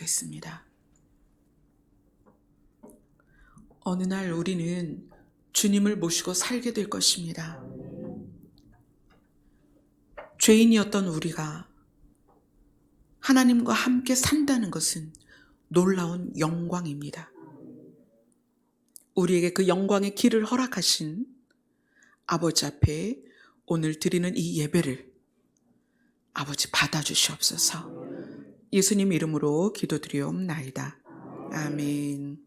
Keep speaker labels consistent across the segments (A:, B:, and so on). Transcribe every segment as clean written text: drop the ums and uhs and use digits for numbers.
A: 기도하겠습니다. 어느 날 우리는 주님을 모시고 살게 될 것입니다. 죄인이었던 우리가 하나님과 함께 산다는 것은 놀라운 영광입니다. 우리에게 그 영광의 길을 허락하신 아버지 앞에 오늘 드리는 이 예배를 아버지 받아주시옵소서. 예수님 이름으로 기도드리옵나이다. 아멘.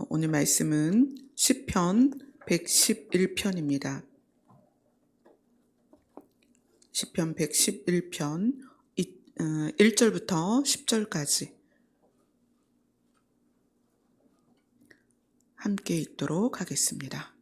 A: 오늘 말씀은 시편 111편입니다. 시편 111편 1절부터 10절까지 함께 읽도록 하겠습니다.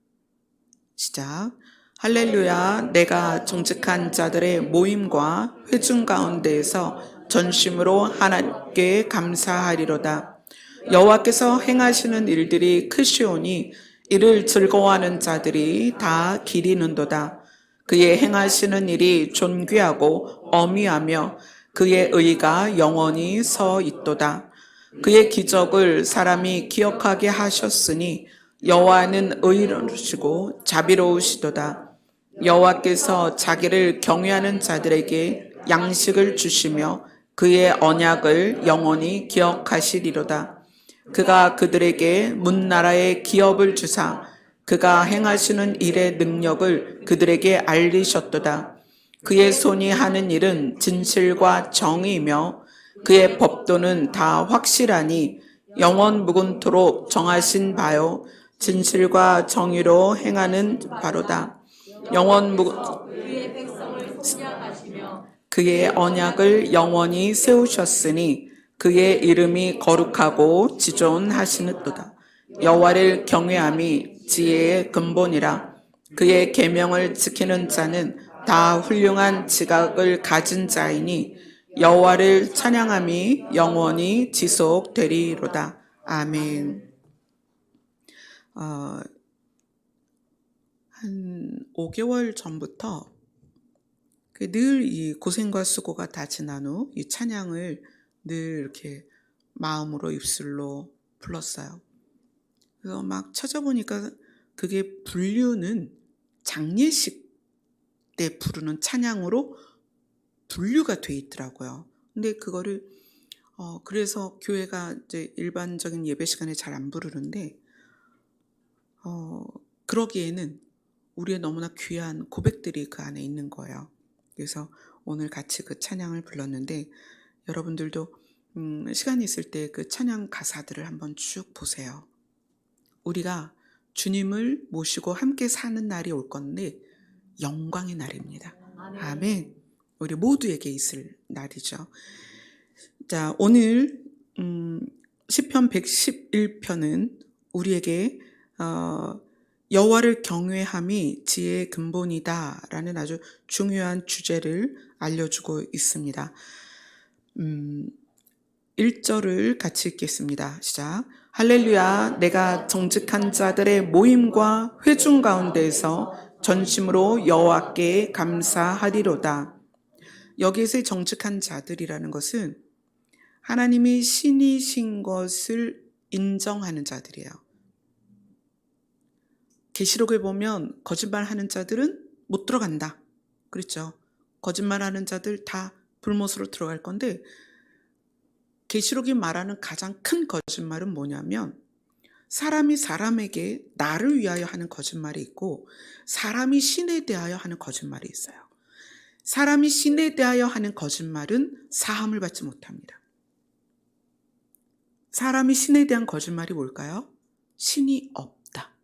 A: 시작. 할렐루야. 내가 정직한 자들의 모임과 회중 가운데에서 전심으로 하나님께 감사하리로다. 여호와께서 행하시는 일들이 크시오니 이를 즐거워하는 자들이 다 기리는도다. 그의 행하시는 일이 존귀하고 어미하며 그의 의가 영원히 서 있도다. 그의 기적을 사람이 기억하게 하셨으니 여호와는 의로우시고 자비로우시도다. 여호와께서 자기를 경외하는 자들에게 양식을 주시며 그의 언약을 영원히 기억하시리로다. 그가 그들에게 문나라의 기업을 주사 그가 행하시는 일의 능력을 그들에게 알리셨도다. 그의 손이 하는 일은 진실과 정의이며 그의 법도는 다 확실하니 영원 무궁토록 정하신 바요 진실과 정의로 행하는 바로다. 영원 그의 언약을 영원히 세우셨으니 그의 이름이 거룩하고 지존하시는도다. 여호와를 경외함이 지혜의 근본이라. 그의 계명을 지키는 자는 다 훌륭한 지각을 가진 자이니 여호와를 찬양함이 영원히 지속되리로다. 아멘. 한 5개월 전부터 늘 이 고생과 수고가 다 지난 후 이 찬양을 늘 이렇게 마음으로 입술로 불렀어요. 그래서 막 찾아보니까 그게 분류는 장례식 때 부르는 찬양으로 분류가 돼 있더라고요. 근데 그거를 그래서 교회가 이제 일반적인 예배 시간에 잘 안 부르는데 그러기에는 우리의 너무나 귀한 고백들이 그 안에 있는 거예요. 그래서 오늘 같이 그 찬양을 불렀는데 여러분들도 시간이 있을 때 그 찬양 가사들을 한번 쭉 보세요. 우리가 주님을 모시고 함께 사는 날이 올 건데 영광의 날입니다. 아멘. 우리 모두에게 있을 날이죠. 자, 오늘 시편 111편은 우리에게 여호와를 경외함이 지혜의 근본이다라는 아주 중요한 주제를 알려주고 있습니다. 1절을 같이 읽겠습니다. 시작. 할렐루야. 내가 정직한 자들의 모임과 회중 가운데에서 전심으로 여호와께 감사하리로다. 여기에서의 정직한 자들이라는 것은 하나님이 신이신 것을 인정하는 자들이에요. 계시록을 보면 거짓말하는 자들은 못 들어간다. 그렇죠? 거짓말하는 자들 다 불못으로 들어갈 건데 계시록이 말하는 가장 큰 거짓말은 뭐냐면 사람이 사람에게 나를 위하여 하는 거짓말이 있고 사람이 신에 대하여 하는 거짓말이 있어요. 사람이 신에 대하여 하는 거짓말은 사함을 받지 못합니다. 사람이 신에 대한 거짓말이 뭘까요? 신이 없다.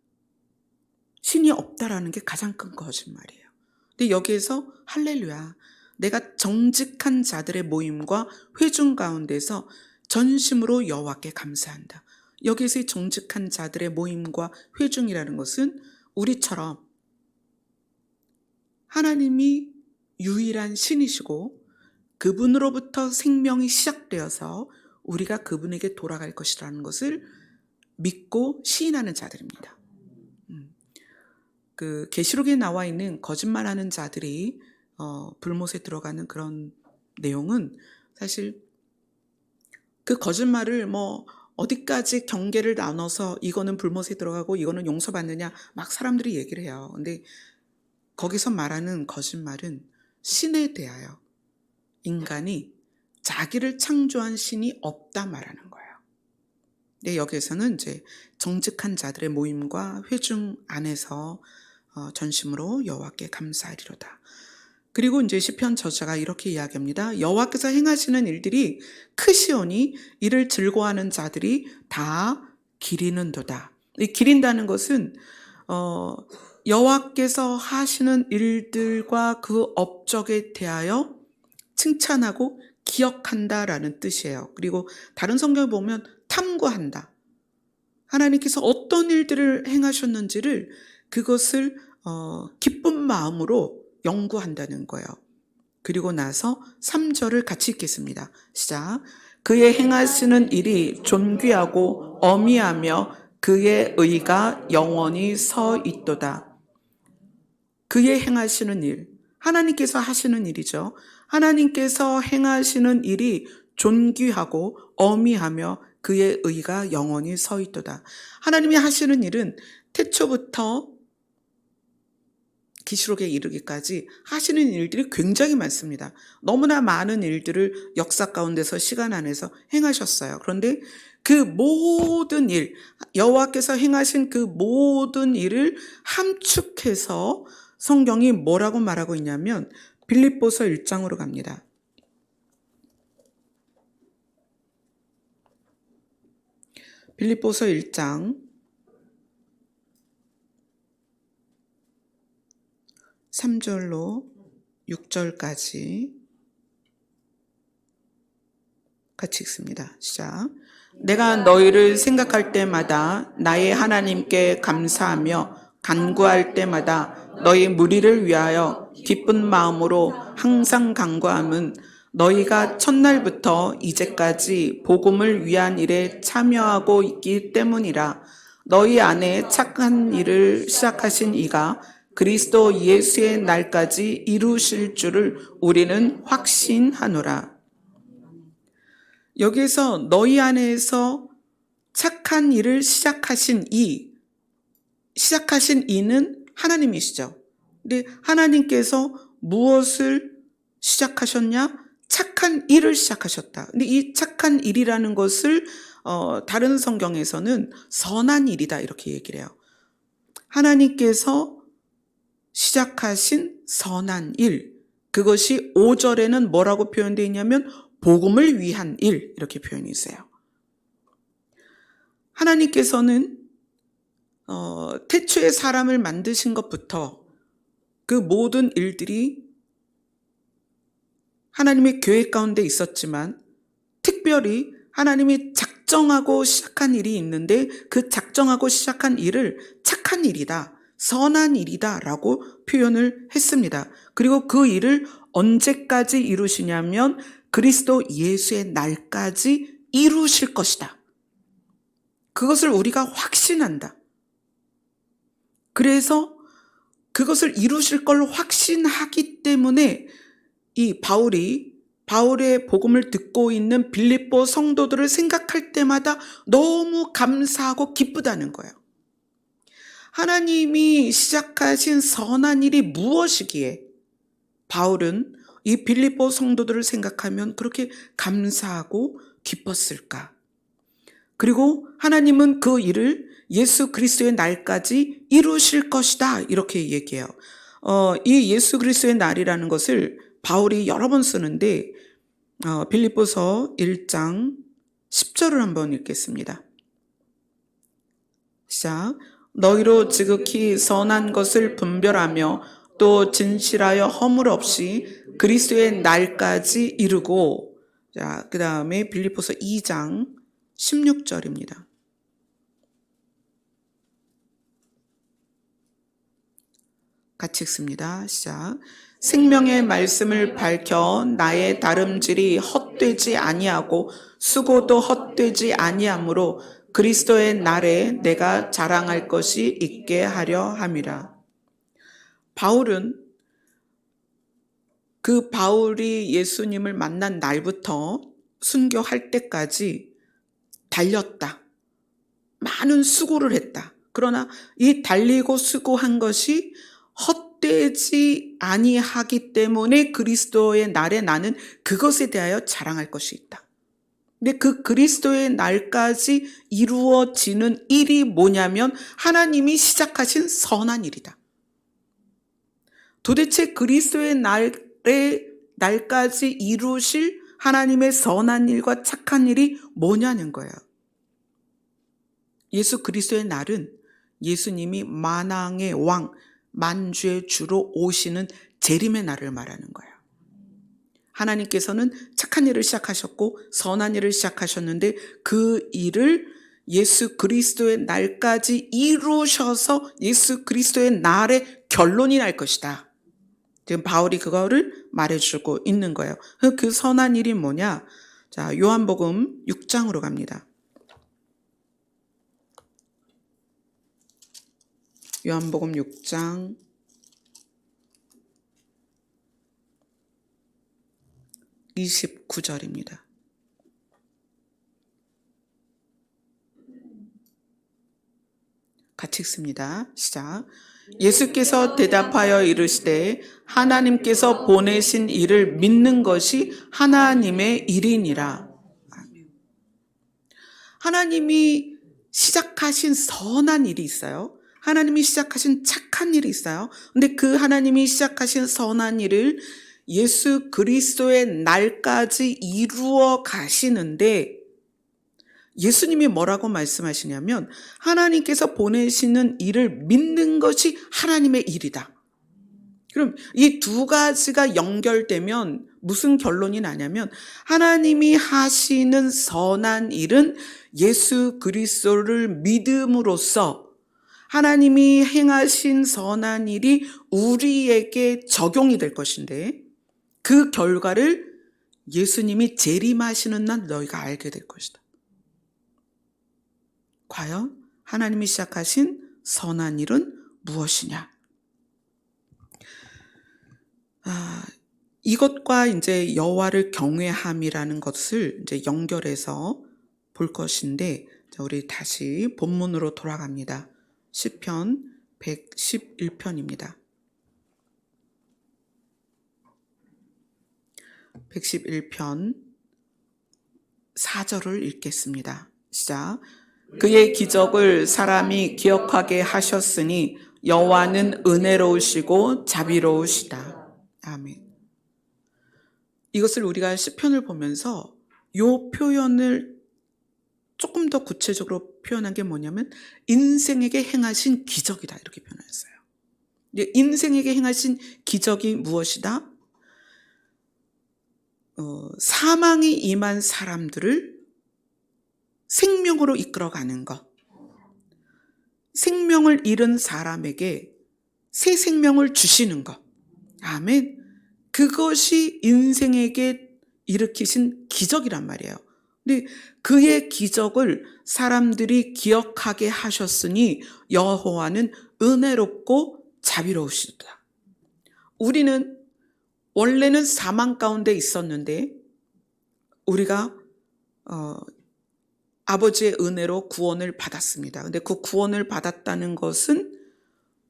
A: 신이 없다라는 게 가장 큰 거짓말이에요. 근데 여기에서 할렐루야. 내가 정직한 자들의 모임과 회중 가운데서 전심으로 여호와께 감사한다. 여기서의 정직한 자들의 모임과 회중이라는 것은 우리처럼 하나님이 유일한 신이시고 그분으로부터 생명이 시작되어서 우리가 그분에게 돌아갈 것이라는 것을 믿고 시인하는 자들입니다. 그 계시록에 나와 있는 거짓말하는 자들이 불못에 들어가는 그런 내용은 사실 그 거짓말을 뭐 어디까지 경계를 나눠서 이거는 불못에 들어가고 이거는 용서받느냐 막 사람들이 얘기를 해요. 근데 거기서 말하는 거짓말은 신에 대하여 인간이 자기를 창조한 신이 없다 말하는 거예요. 네, 여기에서는 이제 정직한 자들의 모임과 회중 안에서 전심으로 여호와께 감사하리로다. 그리고 이제 시편 저자가 이렇게 이야기합니다. 여호와께서 행하시는 일들이 크시오니 이를 즐거워하는 자들이 다 기리는도다. 이 기린다는 것은 여호와께서 하시는 일들과 그 업적에 대하여 칭찬하고 기억한다라는 뜻이에요. 그리고 다른 성경에 보면 탐구한다. 하나님께서 어떤 일들을 행하셨는지를 그것을 기쁜 마음으로 연구한다는 거예요. 그리고 나서 3절을 같이 읽겠습니다. 시작. 그의 행하시는 일이 존귀하고 어미하며 그의 의가 영원히 서 있도다. 그의 행하시는 일, 하나님께서 하시는 일이죠. 하나님께서 행하시는 일이 존귀하고 어미하며 그의 의가 영원히 서 있도다. 하나님이 하시는 일은 태초부터 계시록에 이르기까지 하시는 일들이 굉장히 많습니다. 너무나 많은 일들을 역사 가운데서 시간 안에서 행하셨어요. 그런데 그 모든 일, 여호와께서 행하신 그 모든 일을 함축해서 성경이 뭐라고 말하고 있냐면 빌립보서 1장으로 갑니다. 빌립보서 1장 3절로 6절까지 같이 읽습니다. 시작. 내가 너희를 생각할 때마다 나의 하나님께 감사하며 간구할 때마다 너희 무리를 위하여 기쁜 마음으로 항상 간구함은 너희가 첫날부터 이제까지 복음을 위한 일에 참여하고 있기 때문이라. 너희 안에 착한 일을 시작하신 이가 그리스도 예수의 날까지 이루실 줄을 우리는 확신하노라. 여기서 너희 안에서 착한 일을 시작하신 이는 하나님이시죠. 근데 하나님께서 무엇을 시작하셨냐? 착한 일을 시작하셨다. 근데 이 착한 일이라는 것을 다른 성경에서는 선한 일이다 이렇게 얘기를 해요. 하나님께서 시작하신 선한 일, 그것이 5절에는 뭐라고 표현되어 있냐면 복음을 위한 일 이렇게 표현이 있어요. 하나님께서는 태초에 사람을 만드신 것부터 그 모든 일들이 하나님의 계획 가운데 있었지만 특별히 하나님이 작정하고 시작한 일이 있는데 그 작정하고 시작한 일을 착한 일이다, 선한 일이다 라고 표현을 했습니다. 그리고 그 일을 언제까지 이루시냐면 그리스도 예수의 날까지 이루실 것이다. 그것을 우리가 확신한다. 그래서 그것을 이루실 걸 확신하기 때문에 이 바울의 복음을 듣고 있는 빌립보 성도들을 생각할 때마다 너무 감사하고 기쁘다는 거예요. 하나님이 시작하신 선한 일이 무엇이기에 바울은 이 빌립보 성도들을 생각하면 그렇게 감사하고 기뻤을까? 그리고 하나님은 그 일을 예수 그리스도의 날까지 이루실 것이다 이렇게 얘기해요. 이 예수 그리스도의 날이라는 것을 바울이 여러 번 쓰는데 빌립보서 1장 10절을 한번 읽겠습니다. 시작. 너희로 지극히 선한 것을 분별하며 또 진실하여 허물 없이 그리스도의 날까지 이루고, 자, 그 다음에 빌립보서 2장 16절입니다. 같이 읽습니다. 시작. 생명의 말씀을 밝혀 나의 다름질이 헛되지 아니하고 수고도 헛되지 아니하므로 그리스도의 날에 내가 자랑할 것이 있게 하려 함이라. 바울은 그 바울이 예수님을 만난 날부터 순교할 때까지 달렸다. 많은 수고를 했다. 그러나 이 달리고 수고한 것이 헛되지 아니하기 때문에 그리스도의 날에 나는 그것에 대하여 자랑할 것이 있다. 근데 그 그리스도의 날까지 이루어지는 일이 뭐냐면 하나님이 시작하신 선한 일이다. 도대체 그리스도의 날까지 이루실 하나님의 선한 일과 착한 일이 뭐냐는 거예요. 예수 그리스도의 날은 예수님이 만왕의 왕, 만주의 주로 오시는 재림의 날을 말하는 거예요. 하나님께서는 착한 일을 시작하셨고 선한 일을 시작하셨는데 그 일을 예수 그리스도의 날까지 이루셔서 예수 그리스도의 날의 결론이 날 것이다. 지금 바울이 그거를 말해주고 있는 거예요. 그 선한 일이 뭐냐? 자, 요한복음 6장으로 갑니다. 요한복음 6장 29절입니다. 같이 읽습니다. 시작. 예수께서 대답하여 이르시되 하나님께서 보내신 이를 믿는 것이 하나님의 일이니라. 하나님이 시작하신 선한 일이 있어요. 하나님이 시작하신 착한 일이 있어요. 근데 그 하나님이 시작하신 선한 일을 예수 그리스도의 날까지 이루어 가시는데 예수님이 뭐라고 말씀하시냐면 하나님께서 보내시는 일을 믿는 것이 하나님의 일이다. 그럼 이 두 가지가 연결되면 무슨 결론이 나냐면 하나님이 하시는 선한 일은 예수 그리스도를 믿음으로써 하나님이 행하신 선한 일이 우리에게 적용이 될 것인데 그 결과를 예수님이 재림하시는 날 너희가 알게 될 것이다. 과연 하나님이 시작하신 선한 일은 무엇이냐? 이것과 이제 여호와를 경외함이라는 것을 이제 연결해서 볼 것인데, 우리 다시 본문으로 돌아갑니다. 시편 111편입니다. 111편 4절을 읽겠습니다. 시작. 그의 기적을 사람이 기억하게 하셨으니 여호와는 은혜로우시고 자비로우시다. 아멘. 이것을 우리가 시편을 보면서 이 표현을 조금 더 구체적으로 표현한 게 뭐냐면 인생에게 행하신 기적이다 이렇게 표현했어요. 인생에게 행하신 기적이 무엇이다? 사망이 임한 사람들을 생명으로 이끌어가는 것. 생명을 잃은 사람에게 새 생명을 주시는 것. 아멘. 그것이 인생에게 일으키신 기적이란 말이에요. 근데 그의 기적을 사람들이 기억하게 하셨으니 여호와는 은혜롭고 자비로우시다. 우리는 원래는 사망 가운데 있었는데 우리가 아버지의 은혜로 구원을 받았습니다. 근데 그 구원을 받았다는 것은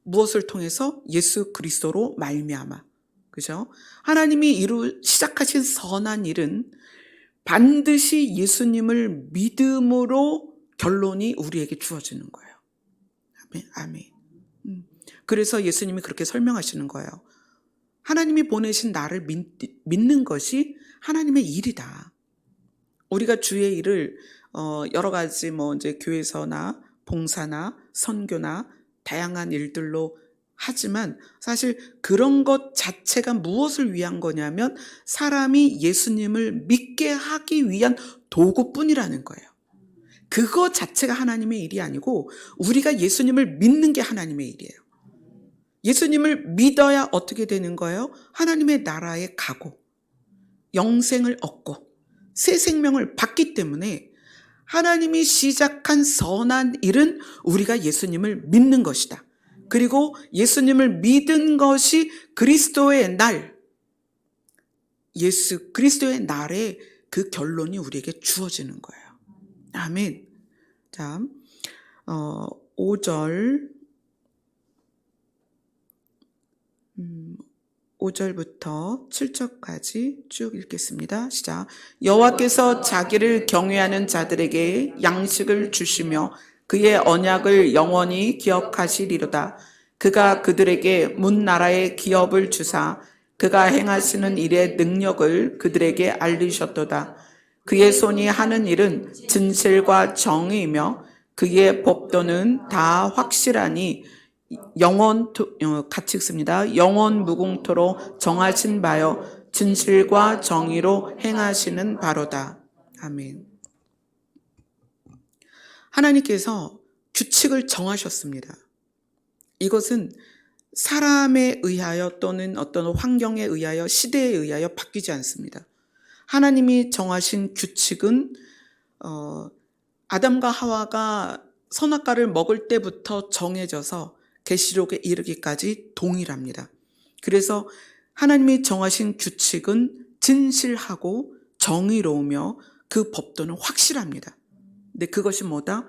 A: 무엇을 통해서? 예수 그리스도로 말미암아. 그죠? 하나님이 시작하신 선한 일은 반드시 예수님을 믿음으로 결론이 우리에게 주어지는 거예요. 아멘. 아멘. 그래서 예수님이 그렇게 설명하시는 거예요. 하나님이 보내신 나를 믿는 것이 하나님의 일이다. 우리가 주의 일을 여러 가지 이제 교회에서나 봉사나 선교나 다양한 일들로 하지만 사실 그런 것 자체가 무엇을 위한 거냐면 사람이 예수님을 믿게 하기 위한 도구뿐이라는 거예요. 그거 자체가 하나님의 일이 아니고 우리가 예수님을 믿는 게 하나님의 일이에요. 예수님을 믿어야 어떻게 되는 거예요? 하나님의 나라에 가고 영생을 얻고 새 생명을 받기 때문에 하나님이 시작한 선한 일은 우리가 예수님을 믿는 것이다. 그리고 예수님을 믿은 것이 그리스도의 날, 예수 그리스도의 날에 그 결론이 우리에게 주어지는 거예요. 아멘. 자, 5절 5절부터 7절까지 쭉 읽겠습니다. 시작. 여호와께서 자기를 경외하는 자들에게 양식을 주시며 그의 언약을 영원히 기억하시리로다. 그가 그들에게 문 나라의 기업을 주사 그가 행하시는 일의 능력을 그들에게 알리셨도다. 그의 손이 하는 일은 진실과 정의이며 그의 법도는 다 확실하니 같이 읽습니다. 영원 무궁토로 정하신 바요 진실과 정의로 행하시는 바로다. 아멘. 하나님께서 규칙을 정하셨습니다. 이것은 사람에 의하여 또는 어떤 환경에 의하여 시대에 의하여 바뀌지 않습니다. 하나님이 정하신 규칙은 아담과 하와가 선악과를 먹을 때부터 정해져서 계시록에 이르기까지 동일합니다. 그래서 하나님이 정하신 규칙은 진실하고 정의로우며 그 법도는 확실합니다. 근데 그것이 뭐다?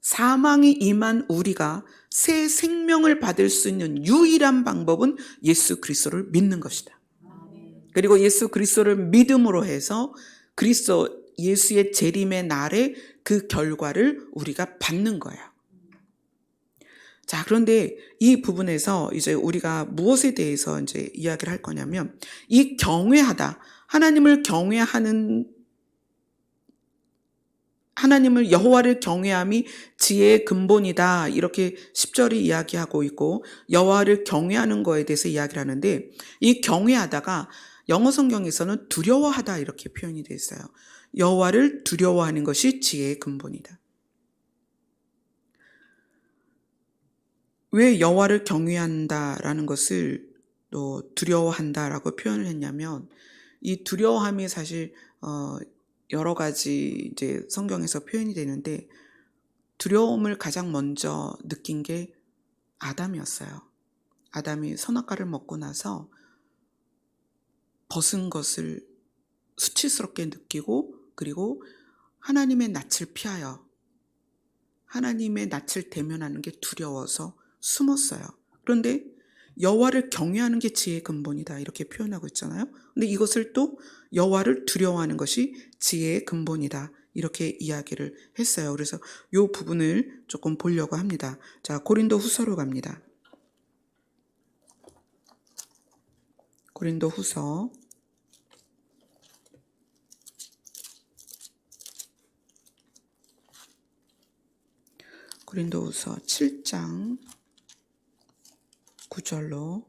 A: 사망이 임한 우리가 새 생명을 받을 수 있는 유일한 방법은 예수 그리스도를 믿는 것이다. 그리고 예수 그리스도를 믿음으로 해서 그리스도 예수의 재림의 날에 그 결과를 우리가 받는 거예요. 자, 그런데 이 부분에서 이제 우리가 무엇에 대해서 이제 이야기를 할 거냐면, 이 경외하다, 하나님을 여호와를 경외함이 지혜의 근본이다, 이렇게 10절이 이야기하고 있고, 여호와를 경외하는 거에 대해서 이야기를 하는데, 이 경외하다가 영어 성경에서는 두려워하다 이렇게 표현이 되어 있어요. 여호와를 두려워하는 것이 지혜의 근본이다. 왜 여호와를 경외한다라는 것을 또 두려워한다라고 표현을 했냐면, 이 두려워함이 사실 여러 가지 이제 성경에서 표현이 되는데, 두려움을 가장 먼저 느낀 게 아담이었어요. 아담이 선악과를 먹고 나서 벗은 것을 수치스럽게 느끼고, 그리고 하나님의 낯을 피하여 하나님의 낯을 대면하는 게 두려워서 숨었어요. 그런데 여호와를 경외하는 게 지혜의 근본이다 이렇게 표현하고 있잖아요. 근데 이것을 또 여호와를 두려워하는 것이 지혜의 근본이다 이렇게 이야기를 했어요. 그래서 이 부분을 조금 보려고 합니다. 자, 고린도 후서로 갑니다. 고린도 후서 7장 9절로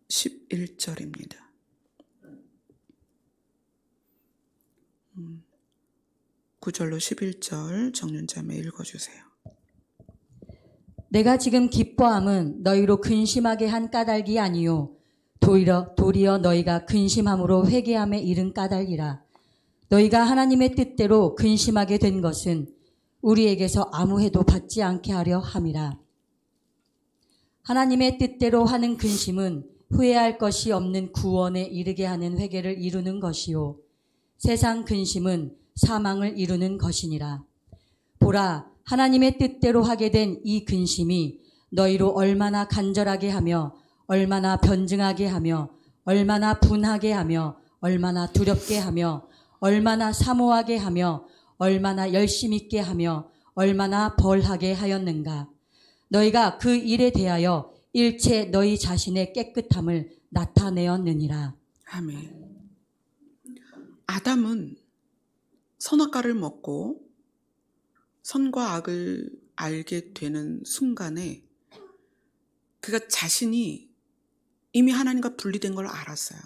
A: 11절입니다. 9절로 11절 정윤자매 읽어주세요.
B: 내가 지금 기뻐함은 너희로 근심하게 한 까닭이 아니요 도리어 너희가 근심함으로 회개함에 이른 까닭이라. 너희가 하나님의 뜻대로 근심하게 된 것은 우리에게서 아무 해도 받지 않게 하려 함이라. 하나님의 뜻대로 하는 근심은 후회할 것이 없는 구원에 이르게 하는 회개를 이루는 것이요 세상 근심은 사망을 이루는 것이니라. 보라, 하나님의 뜻대로 하게 된 이 근심이 너희로 얼마나 간절하게 하며 얼마나 변증하게 하며 얼마나 분하게 하며 얼마나 두렵게 하며 얼마나 사모하게 하며 얼마나 열심 있게 하며 얼마나 벌하게 하였는가. 너희가 그 일에 대하여 일체 너희 자신의 깨끗함을 나타내었느니라.
A: 아멘. 아담은 선악과를 먹고 선과 악을 알게 되는 순간에 그가 자신이 이미 하나님과 분리된 걸 알았어요.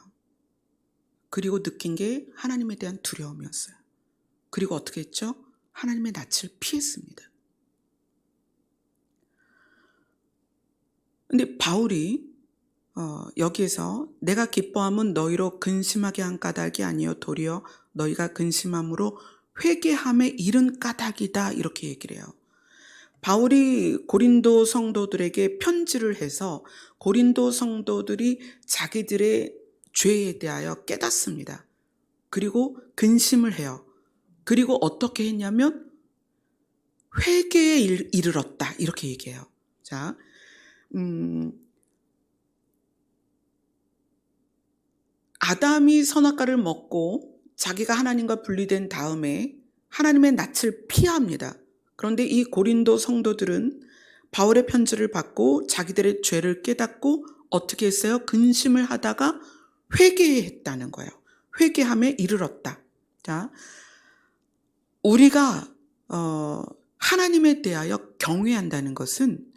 A: 그리고 느낀 게 하나님에 대한 두려움이었어요. 그리고 어떻게 했죠? 하나님의 낯을 피했습니다. 근데 바울이 여기에서 내가 기뻐함은 너희로 근심하게 한 까닭이 아니요 도리어 너희가 근심함으로 회개함에 이른 까닭이다 이렇게 얘기를 해요. 바울이 고린도 성도들에게 편지를 해서 고린도 성도들이 자기들의 죄에 대하여 깨닫습니다. 그리고 근심을 해요. 그리고 어떻게 했냐면 회개에 이르렀다 이렇게 얘기해요. 자, 아담이 선악과를 먹고 자기가 하나님과 분리된 다음에 하나님의 낯을 피합니다. 그런데 이 고린도 성도들은 바울의 편지를 받고 자기들의 죄를 깨닫고 어떻게 했어요? 근심을 하다가 회개했다는 거예요. 회개함에 이르렀다. 자, 우리가 하나님에 대하여 경외한다는 것은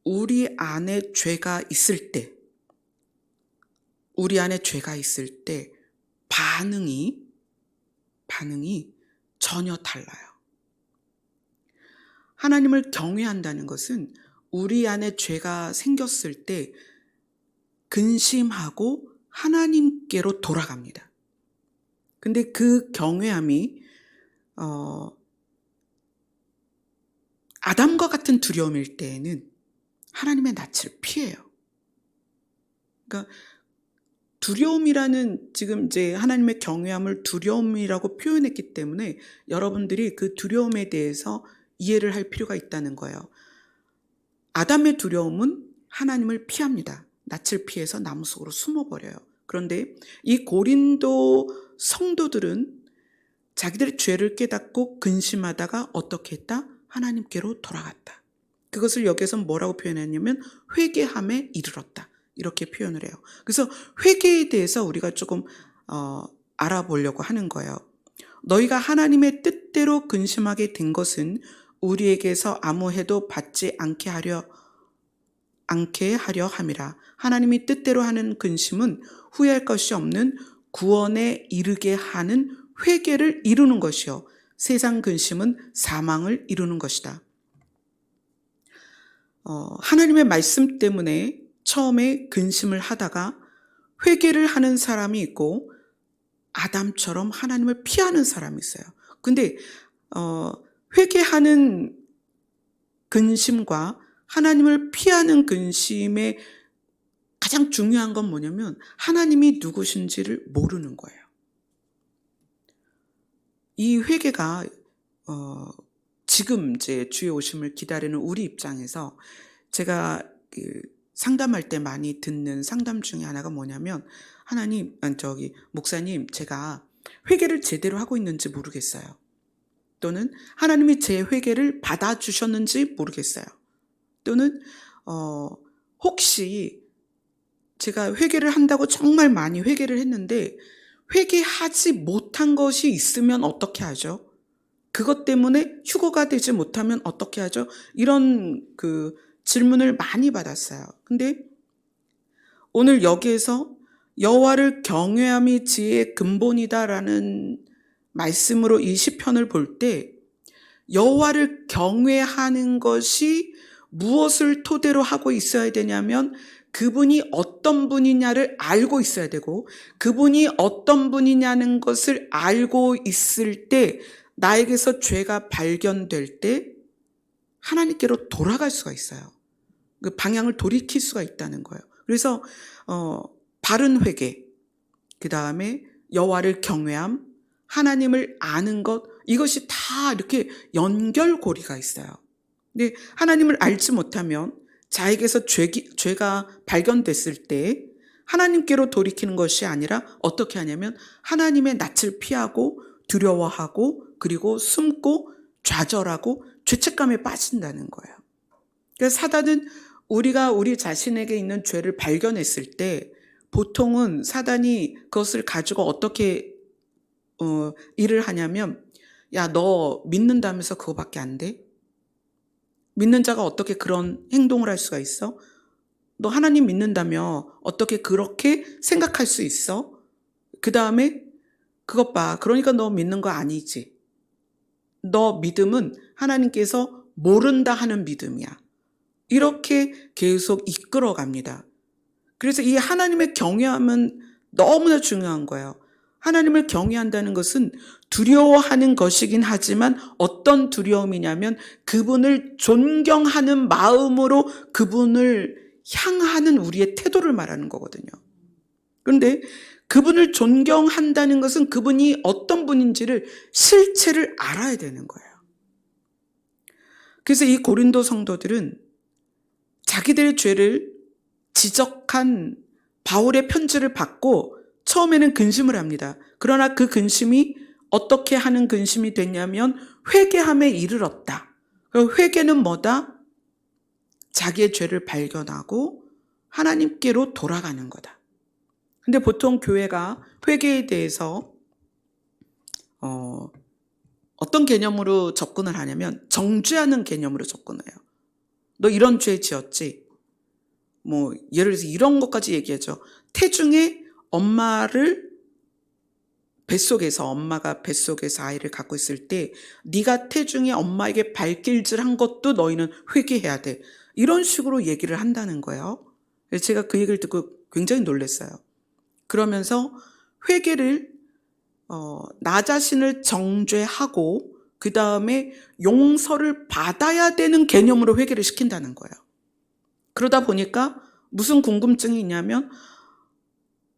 A: 우리 안에 죄가 있을 때, 반응이 전혀 달라요. 하나님을 경외한다는 것은 우리 안에 죄가 생겼을 때 근심하고 하나님께로 돌아갑니다. 근데 그 경외함이 아담과 같은 두려움일 때에는 하나님의 낯을 피해요. 그러니까 두려움이라는 지금 이제 하나님의 경외함을 두려움이라고 표현했기 때문에 여러분들이 그 두려움에 대해서 이해를 할 필요가 있다는 거예요. 아담의 두려움은 하나님을 피합니다. 낯을 피해서 나무 속으로 숨어버려요. 그런데 이 고린도 성도들은 자기들의 죄를 깨닫고 근심하다가 어떻게 했다? 하나님께로 돌아갔다. 그것을 여기서 뭐라고 표현했냐면 회개함에 이르렀다. 이렇게 표현을 해요. 그래서 회개에 대해서 우리가 조금 알아보려고 하는 거예요. 너희가 하나님의 뜻대로 근심하게 된 것은 우리에게서 아무 해도 받지 않게 하려 함이라. 하나님이 뜻대로 하는 근심은 후회할 것이 없는 구원에 이르게 하는 회개를 이루는 것이요. 세상 근심은 사망을 이루는 것이다. 하나님의 말씀 때문에 처음에 근심을 하다가 회개를 하는 사람이 있고 아담처럼 하나님을 피하는 사람이 있어요. 근데 회개하는 근심과 하나님을 피하는 근심의 가장 중요한 건 뭐냐면 하나님이 누구신지를 모르는 거예요. 이 회개가 지금 이제 주의 오심을 기다리는 우리 입장에서 제가 상담할 때 많이 듣는 상담 중에 하나가 뭐냐면 목사님, 제가 회개를 제대로 하고 있는지 모르겠어요. 또는 하나님이 제 회개를 받아주셨는지 모르겠어요. 또는 혹시 제가 회개를 한다고 정말 많이 회개를 했는데 회개하지 못한 것이 있으면 어떻게 하죠? 그것 때문에 휴거가 되지 못하면 어떻게 하죠? 이런 질문을 많이 받았어요. 근데 오늘 여기에서 여호와를 경외함이 지혜의 근본이다라는 말씀으로 이 시편을 볼 때 여호와를 경외하는 것이 무엇을 토대로 하고 있어야 되냐면 그분이 어떤 분이냐를 알고 있어야 되고 그분이 어떤 분이냐는 것을 알고 있을 때 나에게서 죄가 발견될 때 하나님께로 돌아갈 수가 있어요. 그 방향을 돌이킬 수가 있다는 거예요. 그래서 바른 회개, 그 다음에 여호와를 경외함, 하나님을 아는 것, 이것이 다 이렇게 연결고리가 있어요. 근데 하나님을 알지 못하면 자에게서 죄가 발견됐을 때 하나님께로 돌이키는 것이 아니라 어떻게 하냐면 하나님의 낯을 피하고 두려워하고 그리고 숨고 좌절하고 죄책감에 빠진다는 거예요. 그래서 사단은 우리가 우리 자신에게 있는 죄를 발견했을 때 보통은 사단이 그것을 가지고 어떻게 일을 하냐면 야, 너 믿는다면서 그거밖에 안 돼? 믿는 자가 어떻게 그런 행동을 할 수가 있어? 너 하나님 믿는다며 어떻게 그렇게 생각할 수 있어? 그 다음에 그것 봐. 그러니까 너 믿는 거 아니지. 너 믿음은 하나님께서 모른다 하는 믿음이야. 이렇게 계속 이끌어갑니다. 그래서 이 하나님의 경외함은 너무나 중요한 거예요. 하나님을 경외한다는 것은 두려워하는 것이긴 하지만 어떤 두려움이냐면 그분을 존경하는 마음으로 그분을 향하는 우리의 태도를 말하는 거거든요. 그런데 그분을 존경한다는 것은 그분이 어떤 분인지를 실체를 알아야 되는 거예요. 그래서 이 고린도 성도들은 자기들의 죄를 지적한 바울의 편지를 받고 처음에는 근심을 합니다. 그러나 그 근심이 어떻게 하는 근심이 됐냐면 회개함에 이르렀다. 회개는 뭐다? 자기의 죄를 발견하고 하나님께로 돌아가는 거다. 근데 보통 교회가 회개에 대해서 어떤 개념으로 접근을 하냐면 정죄하는 개념으로 접근해요. 너 이런 죄 지었지? 예를 들어서 이런 것까지 얘기하죠. 태중에 엄마가 뱃속에서 아이를 갖고 있을 때 네가 태중에 엄마에게 발길질한 것도 너희는 회개해야 돼. 이런 식으로 얘기를 한다는 거예요. 그래서 제가 그 얘기를 듣고 굉장히 놀랐어요. 그러면서 회개를 나 자신을 정죄하고 그 다음에 용서를 받아야 되는 개념으로 회개를 시킨다는 거예요. 그러다 보니까 무슨 궁금증이 있냐면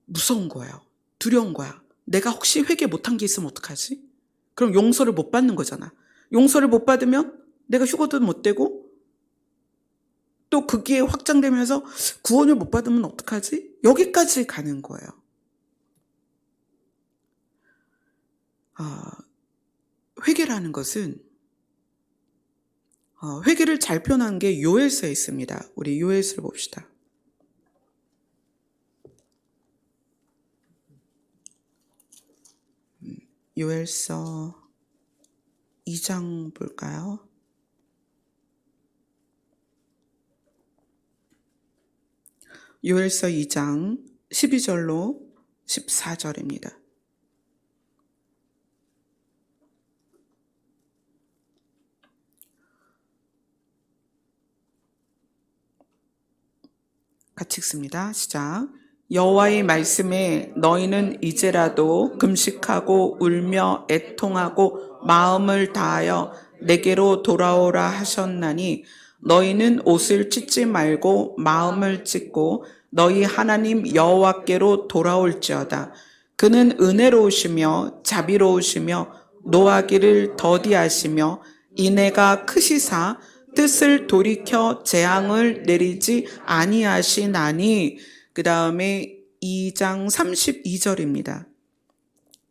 A: 무서운 거예요. 두려운 거야. 내가 혹시 회개 못한 게 있으면 어떡하지? 그럼 용서를 못 받는 거잖아. 용서를 못 받으면 내가 휴거도 못 되고 또 그게 확장되면서 구원을 못 받으면 어떡하지? 여기까지 가는 거예요. 회개라는 것은 회개를 잘 표현한 게 요엘서에 있습니다. 우리 요엘서를 봅시다. 요엘서 2장 볼까요? 요엘서 2장 12절로 14절입니다. 같이 읽습니다. 시작. 여호와의 말씀에 너희는 이제라도 금식하고 울며 애통하고 마음을 다하여 내게로 돌아오라 하셨나니 너희는 옷을 찢지 말고 마음을 찢고 너희 하나님 여호와께로 돌아올지어다. 그는 은혜로우시며 자비로우시며 노하기를 더디하시며 인애가 크시사 뜻을 돌이켜 재앙을 내리지 아니하시나니. 그 다음에 2장 32절입니다.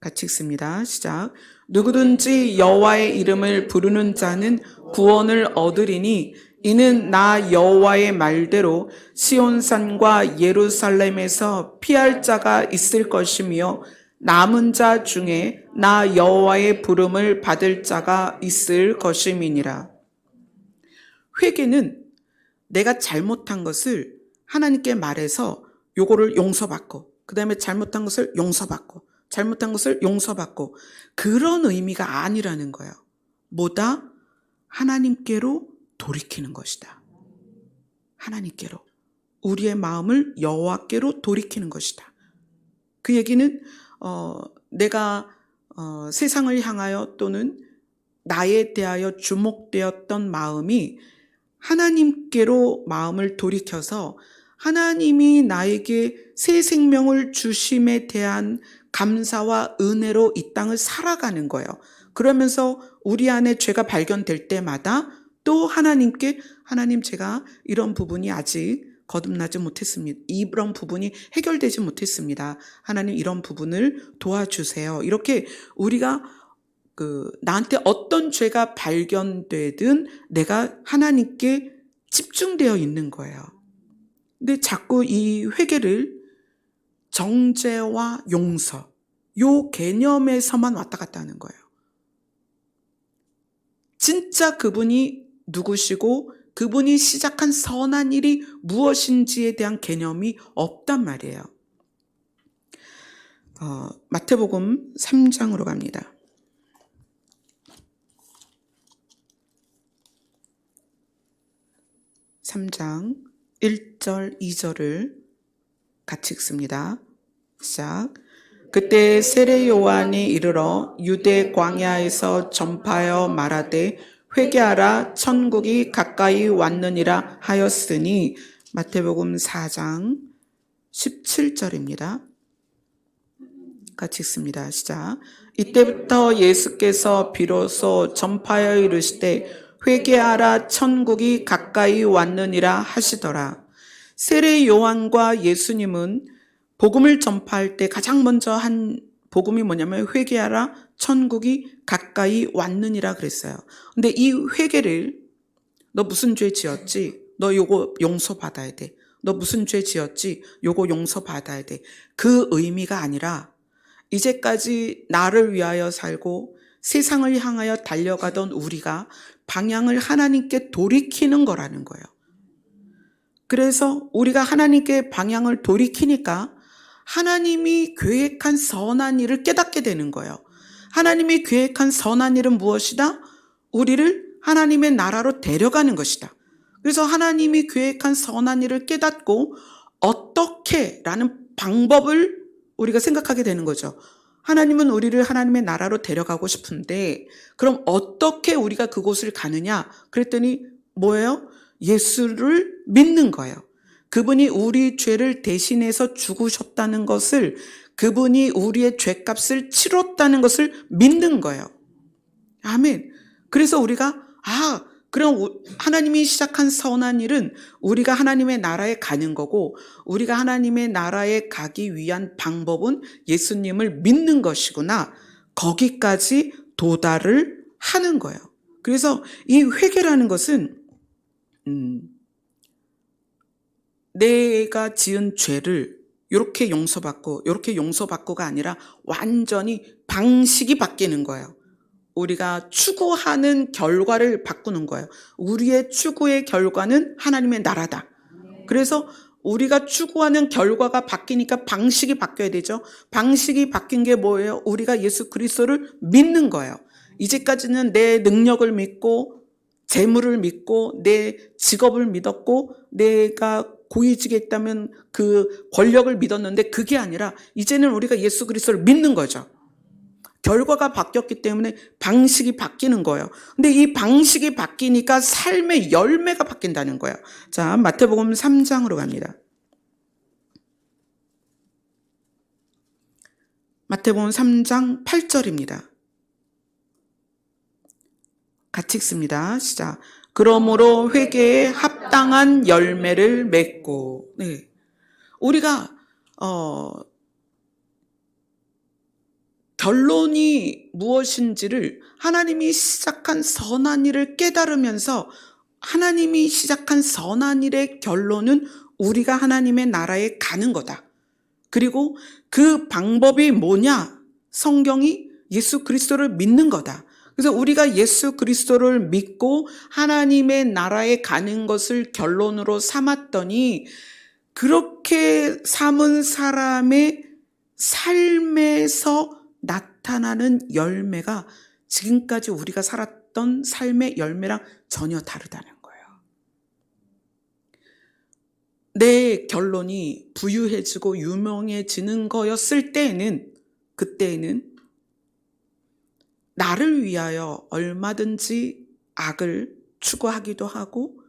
A: 같이 읽습니다. 시작. 누구든지 여호와의 이름을 부르는 자는 구원을 얻으리니 이는 나 여호와의 말대로 시온산과 예루살렘에서 피할 자가 있을 것이며 남은 자 중에 나 여호와의 부름을 받을 자가 있을 것임이니라. 회개는 내가 잘못한 것을 하나님께 말해서 요거를 용서받고 그 다음에 잘못한 것을 용서받고 잘못한 것을 용서받고 그런 의미가 아니라는 거예요. 뭐다? 하나님께로 돌이키는 것이다. 하나님께로. 우리의 마음을 여호와께로 돌이키는 것이다. 그 얘기는 내가 세상을 향하여 또는 나에 대하여 주목되었던 마음이 하나님께로 마음을 돌이켜서 하나님이 나에게 새 생명을 주심에 대한 감사와 은혜로 이 땅을 살아가는 거예요. 그러면서 우리 안에 죄가 발견될 때마다 또 하나님께 하나님 제가 이런 부분이 아직 거듭나지 못했습니다. 이런 부분이 해결되지 못했습니다. 하나님 이런 부분을 도와주세요. 이렇게 우리가 나한테 어떤 죄가 발견되든 내가 하나님께 집중되어 있는 거예요. 근데 자꾸 이 회개를 정죄와 용서 요 개념에서만 왔다 갔다 하는 거예요. 진짜 그분이 누구시고 그분이 시작한 선한 일이 무엇인지에 대한 개념이 없단 말이에요. 마태복음 3장으로 갑니다. 3장 1절 2절을 같이 읽습니다. 시작. 그때 세례 요한이 이르러 유대 광야에서 전파하여 말하되 회개하라 천국이 가까이 왔느니라 하였으니 마태복음 4장 17절입니다. 같이 읽습니다. 시작. 이때부터 예수께서 비로소 전파하여 이르시되 회개하라 천국이 가까이 왔느니라 하시더라. 세례 요한과 예수님은 복음을 전파할 때 가장 먼저 한 복음이 뭐냐면 회개하라 천국이 가까이 왔느니라 그랬어요. 근데 이 회개를 너 무슨 죄 지었지? 너 요거 용서받아야 돼. 너 무슨 죄 지었지? 요거 용서받아야 돼. 그 의미가 아니라 이제까지 나를 위하여 살고 세상을 향하여 달려가던 우리가 방향을 하나님께 돌이키는 거라는 거예요. 그래서 우리가 하나님께 방향을 돌이키니까 하나님이 계획한 선한 일을 깨닫게 되는 거예요. 하나님이 계획한 선한 일은 무엇이다? 우리를 하나님의 나라로 데려가는 것이다. 그래서 하나님이 계획한 선한 일을 깨닫고 어떻게 라는 방법을 우리가 생각하게 되는 거죠. 하나님은 우리를 하나님의 나라로 데려가고 싶은데 그럼 어떻게 우리가 그곳을 가느냐? 그랬더니 뭐예요? 예수를 믿는 거예요. 그분이 우리 죄를 대신해서 죽으셨다는 것을, 그분이 우리의 죄값을 치렀다는 것을 믿는 거예요. 아멘. 그래서 우리가 그럼 하나님이 시작한 선한 일은 우리가 하나님의 나라에 가는 거고, 우리가 하나님의 나라에 가기 위한 방법은 예수님을 믿는 것이구나. 거기까지 도달을 하는 거예요. 그래서 이 회개라는 것은 내가 지은 죄를 이렇게 용서받고가 아니라 완전히 방식이 바뀌는 거예요. 우리가 추구하는 결과를 바꾸는 거예요. 우리의 추구의 결과는 하나님의 나라다. 그래서 우리가 추구하는 결과가 바뀌니까 방식이 바뀌어야 되죠. 방식이 바뀐 게 뭐예요? 우리가 예수 그리스도를 믿는 거예요. 이제까지는 내 능력을 믿고 재물을 믿고 내 직업을 믿었고 내가 고위직에 있다면 그 권력을 믿었는데 그게 아니라 이제는 우리가 예수 그리스도를 믿는 거죠. 결과가 바뀌었기 때문에 방식이 바뀌는 거예요. 근데 이 방식이 바뀌니까 삶의 열매가 바뀐다는 거예요. 자, 마태복음 3장으로 갑니다. 마태복음 3장 8절입니다. 같이 읽습니다. 시작. 그러므로 회개에 합당한 열매를 맺고. 네. 우리가 결론이 무엇인지를 하나님이 시작한 선한 일을 깨달으면서 하나님이 시작한 선한 일의 결론은 우리가 하나님의 나라에 가는 거다. 그리고 그 방법이 뭐냐? 성경이 예수 그리스도를 믿는 거다. 그래서 우리가 예수 그리스도를 믿고 하나님의 나라에 가는 것을 결론으로 삼았더니 그렇게 삼은 사람의 삶에서 나타나는 열매가 지금까지 우리가 살았던 삶의 열매랑 전혀 다르다는 거예요. 내 결론이 부유해지고 유명해지는 거였을 때에는, 그때에는 나를 위하여 얼마든지 악을 추구하기도 하고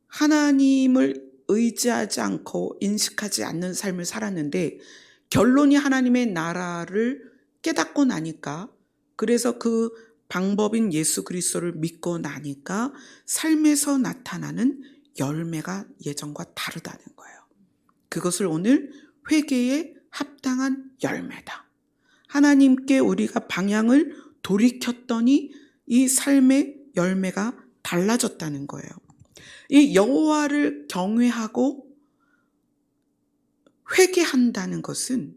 A: 하나님을 의지하지 않고 인식하지 않는 삶을 살았는데 결론이 하나님의 나라를 깨닫고 나니까, 그래서 그 방법인 예수 그리스도를 믿고 나니까 삶에서 나타나는 열매가 예전과 다르다는 거예요. 그것을 오늘 회개에 합당한 열매다. 하나님께 우리가 방향을 돌이켰더니 이 삶의 열매가 달라졌다는 거예요. 이 여호와를 경외하고 회개한다는 것은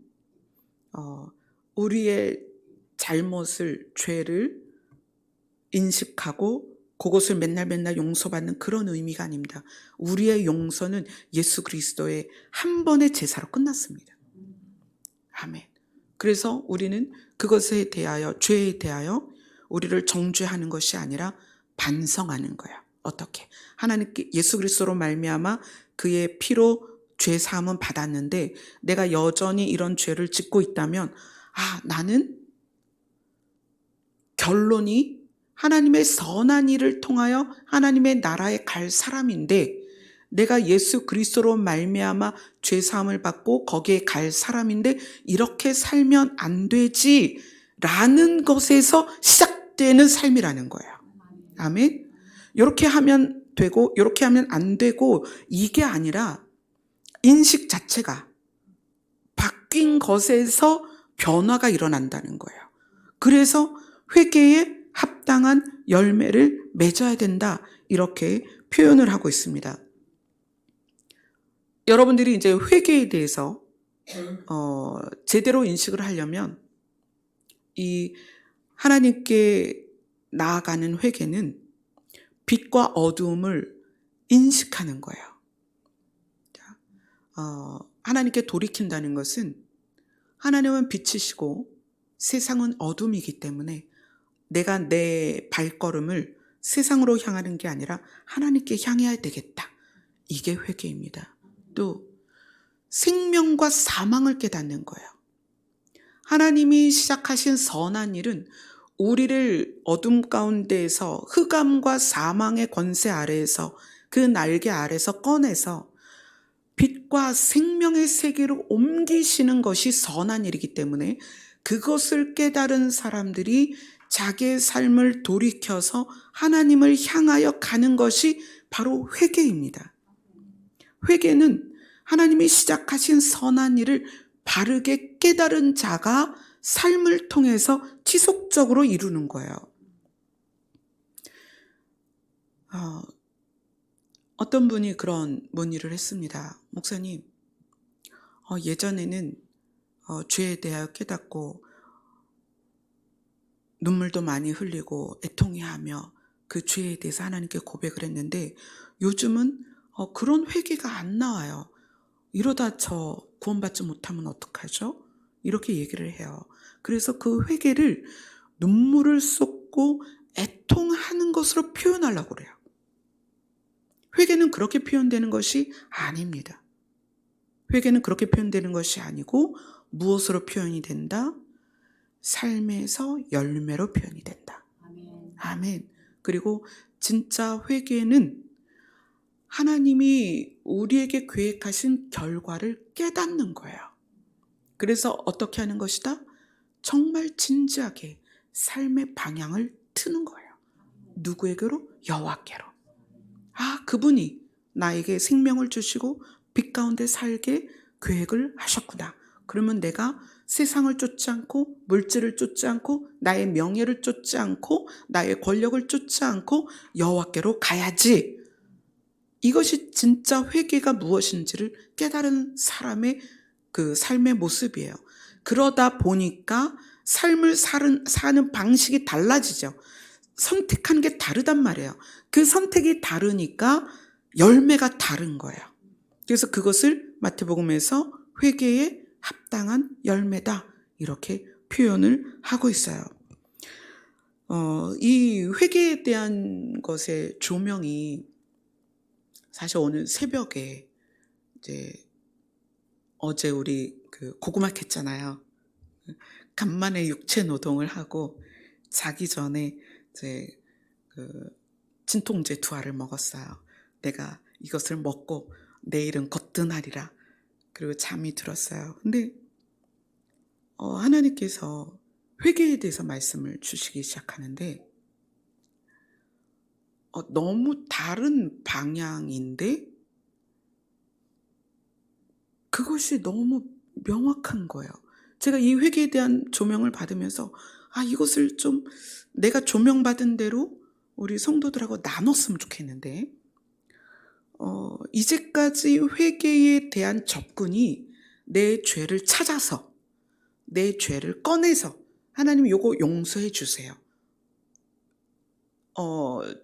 A: 우리의 잘못을, 죄를 인식하고 그것을 맨날 용서받는 그런 의미가 아닙니다. 우리의 용서는 예수 그리스도의 한 번의 제사로 끝났습니다. 아멘. 그래서 우리는 그것에 대하여, 죄에 대하여 우리를 정죄하는 것이 아니라 반성하는 거야. 어떻게? 하나님께 예수 그리스도로 말미암아 그의 피로 죄 사함은 받았는데 내가 여전히 이런 죄를 짓고 있다면 나는 결론이 하나님의 선한 일을 통하여 하나님의 나라에 갈 사람인데 내가 예수 그리스도로 말미암아 죄 사함을 받고 거기에 갈 사람인데 이렇게 살면 안 되지라는 것에서 시작되는 삶이라는 거예요. 아멘. 이렇게 하면 되고 이렇게 하면 안 되고 이게 아니라 인식 자체가 바뀐 것에서 변화가 일어난다는 거예요. 그래서 회개에 합당한 열매를 맺어야 된다. 이렇게 표현을 하고 있습니다. 여러분들이 이제 회개에 대해서 제대로 인식을 하려면 이 하나님께 나아가는 회개는 빛과 어두움을 인식하는 거예요. 하나님께 돌이킨다는 것은 하나님은 빛이시고 세상은 어둠이기 때문에 내가 내 발걸음을 세상으로 향하는 게 아니라 하나님께 향해야 되겠다. 이게 회개입니다. 또 생명과 사망을 깨닫는 거예요. 하나님이 시작하신 선한 일은 우리를 어둠 가운데에서 흑암과 사망의 권세 아래에서 그 날개 아래에서 꺼내서 빛과 생명의 세계로 옮기시는 것이 선한 일이기 때문에 그것을 깨달은 사람들이 자기의 삶을 돌이켜서 하나님을 향하여 가는 것이 바로 회개입니다. 회개는 하나님이 시작하신 선한 일을 바르게 깨달은 자가 삶을 통해서 지속적으로 이루는 거예요. 어떤 분이 그런 문의를 했습니다. 목사님, 예전에는 죄에 대하여 깨닫고 눈물도 많이 흘리고 애통해하며 그 죄에 대해서 하나님께 고백을 했는데 요즘은 그런 회개가 안 나와요. 이러다 저 구원받지 못하면 어떡하죠? 이렇게 얘기를 해요. 그래서 그 회개를 눈물을 쏟고 애통하는 것으로 표현하려고 그래요. 회개는 그렇게 표현되는 것이 아닙니다. 회개는 그렇게 표현되는 것이 아니고 무엇으로 표현이 된다? 삶에서 열매로 표현이 된다. 아멘. 그리고 진짜 회개는 하나님이 우리에게 계획하신 결과를 깨닫는 거예요. 그래서 어떻게 하는 것이다? 정말 진지하게 삶의 방향을 트는 거예요. 누구에게로? 여호와께로. 그분이 나에게 생명을 주시고 빛 가운데 살게 계획을 하셨구나. 그러면 내가 세상을 쫓지 않고 물질을 쫓지 않고 나의 명예를 쫓지 않고 나의 권력을 쫓지 않고 여호와께로 가야지. 이것이 진짜 회개가 무엇인지를 깨달은 사람의 그 삶의 모습이에요. 그러다 보니까 삶을 사는 방식이 달라지죠. 선택한 게 다르단 말이에요. 그 선택이 다르니까 열매가 다른 거예요. 그래서 그것을 마태복음에서 회개에 합당한 열매다 이렇게 표현을 하고 있어요. 이 회개에 대한 것의 조명이 사실 오늘 새벽에 이제 어제 우리 그 고구마 캤잖아요. 간만에 육체 노동을 하고 자기 전에 이제 그 진통제 2알을 먹었어요. 내가 이것을 먹고 내일은 거뜬하리라. 그리고 잠이 들었어요. 근데 하나님께서 회개에 대해서 말씀을 주시기 시작하는데 너무 다른 방향인데 그것이 너무 명확한 거예요. 제가 이 회개에 대한 조명을 받으면서 이것을 좀 내가 조명받은 대로 우리 성도들하고 나눴으면 좋겠는데 이제까지 회개에 대한 접근이 내 죄를 찾아서 내 죄를 꺼내서 하나님 요거 용서해 주세요.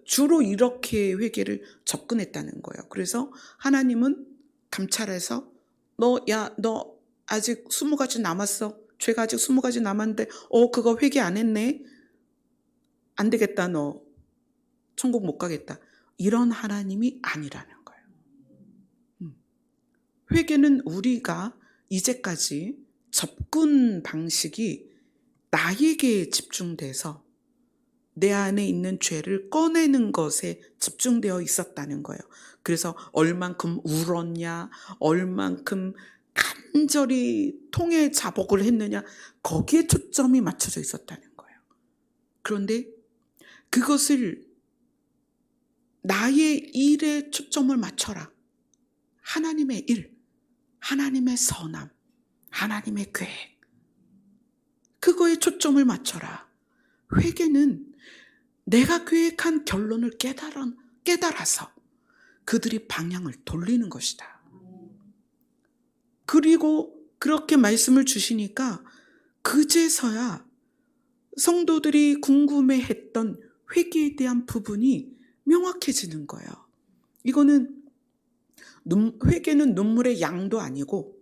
A: 주로 이렇게 회개를 접근했다는 거예요. 그래서 하나님은 감찰해서 너 아직 20가지 남았어. 죄가 아직 20가지 남았는데 그거 회개 안 했네. 안 되겠다. 너 천국 못 가겠다. 이런 하나님이 아니라는 거예요. 회개는 우리가 이제까지 접근 방식이 나에게 집중돼서 내 안에 있는 죄를 꺼내는 것에 집중되어 있었다는 거예요. 그래서 얼만큼 울었냐, 얼만큼 간절히 통해 자복을 했느냐, 거기에 초점이 맞춰져 있었다는 거예요. 그런데 그것을 나의 일에 초점을 맞춰라. 하나님의 일, 하나님의 선함, 하나님의 계획, 그거에 초점을 맞춰라. 회개는 내가 계획한 결론을 깨달아서 그들이 방향을 돌리는 것이다. 그리고 그렇게 말씀을 주시니까 그제서야 성도들이 궁금해했던 회개에 대한 부분이 명확해지는 거예요. 이거는 회개는 눈물의 양도 아니고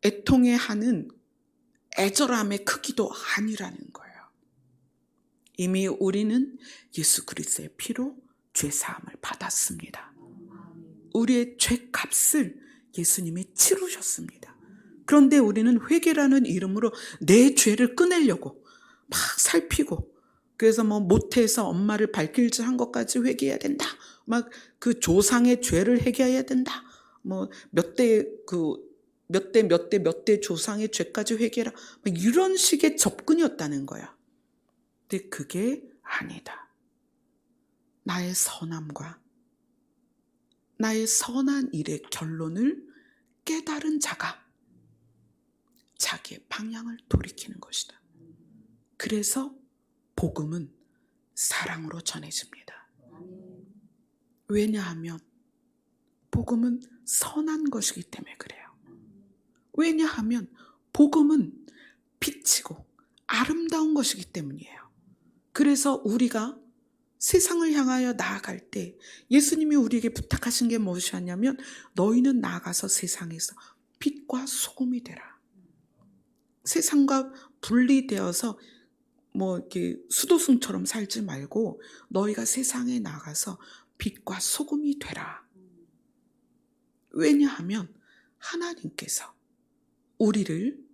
A: 애통해하는 애절함의 크기도 아니라는 거예요. 이미 우리는 예수 그리스도의 피로 죄사함을 받았습니다. 우리의 죄값을 예수님이 치르셨습니다. 그런데 우리는 회개라는 이름으로 내 죄를 꺼내려고 막 살피고, 그래서 못해서 엄마를 발길질 한 것까지 회개해야 된다. 막 그 조상의 죄를 회개해야 된다. 몇 대 조상의 죄까지 회개해라. 막 이런 식의 접근이었다는 거야. 근데 그게 아니다. 나의 선함과 나의 선한 일의 결론을 깨달은 자가 자기의 방향을 돌이키는 것이다. 그래서 복음은 사랑으로 전해집니다. 왜냐하면 복음은 선한 것이기 때문에 그래요. 왜냐하면 복음은 빛이고 아름다운 것이기 때문이에요. 그래서 우리가 세상을 향하여 나아갈 때 예수님이 우리에게 부탁하신 게 무엇이었냐면, 너희는 나아가서 세상에서 빛과 소금이 되라. 세상과 분리되어서 이렇게 수도승처럼 살지 말고 너희가 세상에 나가서 빛과 소금이 되라. 왜냐하면 하나님께서 우리를